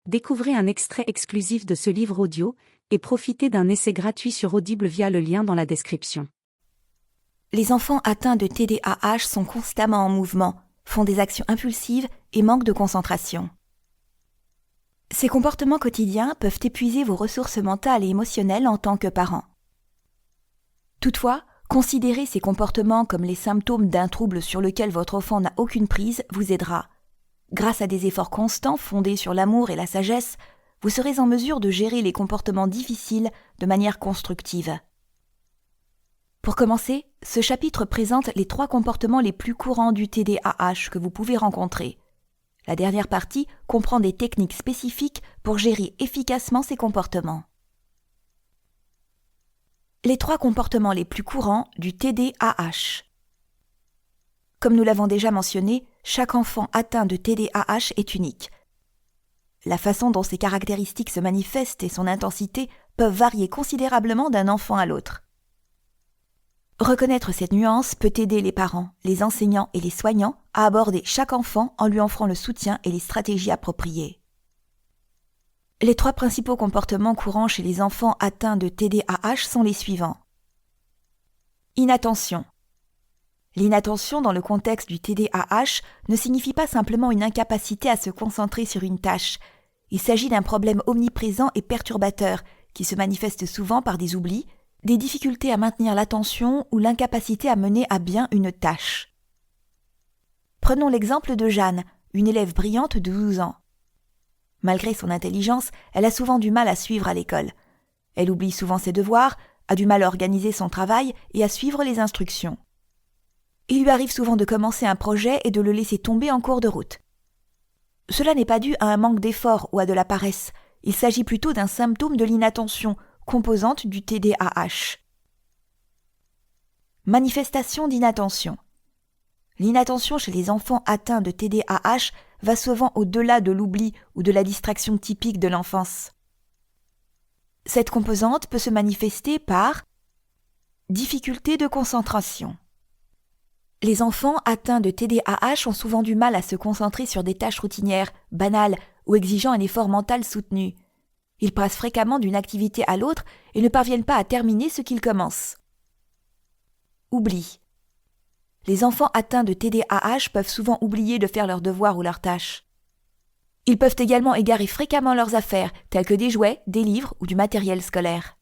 Découvrez un extrait exclusif de ce livre audio et profitez d'un essai gratuit sur Audible via le lien dans la description. Les enfants atteints de TDAH sont constamment en mouvement, font des actions impulsives et manquent de concentration. Ces comportements quotidiens peuvent épuiser vos ressources mentales et émotionnelles en tant que parents. Toutefois, considérer ces comportements comme les symptômes d'un trouble sur lequel votre enfant n'a aucune prise vous aidera. Grâce à des efforts constants fondés sur l'amour et la sagesse, vous serez en mesure de gérer les comportements difficiles de manière constructive. Pour commencer, ce chapitre présente les 3 comportements les plus courants du TDAH que vous pouvez rencontrer. La dernière partie comprend des techniques spécifiques pour gérer efficacement ces comportements. Les 3 comportements les plus courants du TDAH. Comme nous l'avons déjà mentionné, chaque enfant atteint de TDAH est unique. La façon dont ces caractéristiques se manifestent et son intensité peuvent varier considérablement d'un enfant à l'autre. Reconnaître cette nuance peut aider les parents, les enseignants et les soignants à aborder chaque enfant en lui offrant le soutien et les stratégies appropriées. Les 3 principaux comportements courants chez les enfants atteints de TDAH sont les suivants. Inattention. L'inattention dans le contexte du TDAH ne signifie pas simplement une incapacité à se concentrer sur une tâche. Il s'agit d'un problème omniprésent et perturbateur qui se manifeste souvent par des oublis, des difficultés à maintenir l'attention ou l'incapacité à mener à bien une tâche. Prenons l'exemple de Jeanne, une élève brillante de 12 ans. Malgré son intelligence, elle a souvent du mal à suivre à l'école. Elle oublie souvent ses devoirs, a du mal à organiser son travail et à suivre les instructions. Il lui arrive souvent de commencer un projet et de le laisser tomber en cours de route. Cela n'est pas dû à un manque d'effort ou à de la paresse, il s'agit plutôt d'un symptôme de l'inattention, composante du TDAH. Manifestation d'inattention. L'inattention chez les enfants atteints de TDAH va souvent au-delà de l'oubli ou de la distraction typique de l'enfance. Cette composante peut se manifester par difficulté de concentration. Les enfants atteints de TDAH ont souvent du mal à se concentrer sur des tâches routinières, banales ou exigeant un effort mental soutenu. Ils passent fréquemment d'une activité à l'autre et ne parviennent pas à terminer ce qu'ils commencent. Oubli. Les enfants atteints de TDAH peuvent souvent oublier de faire leurs devoirs ou leurs tâches. Ils peuvent également égarer fréquemment leurs affaires, telles que des jouets, des livres ou du matériel scolaire.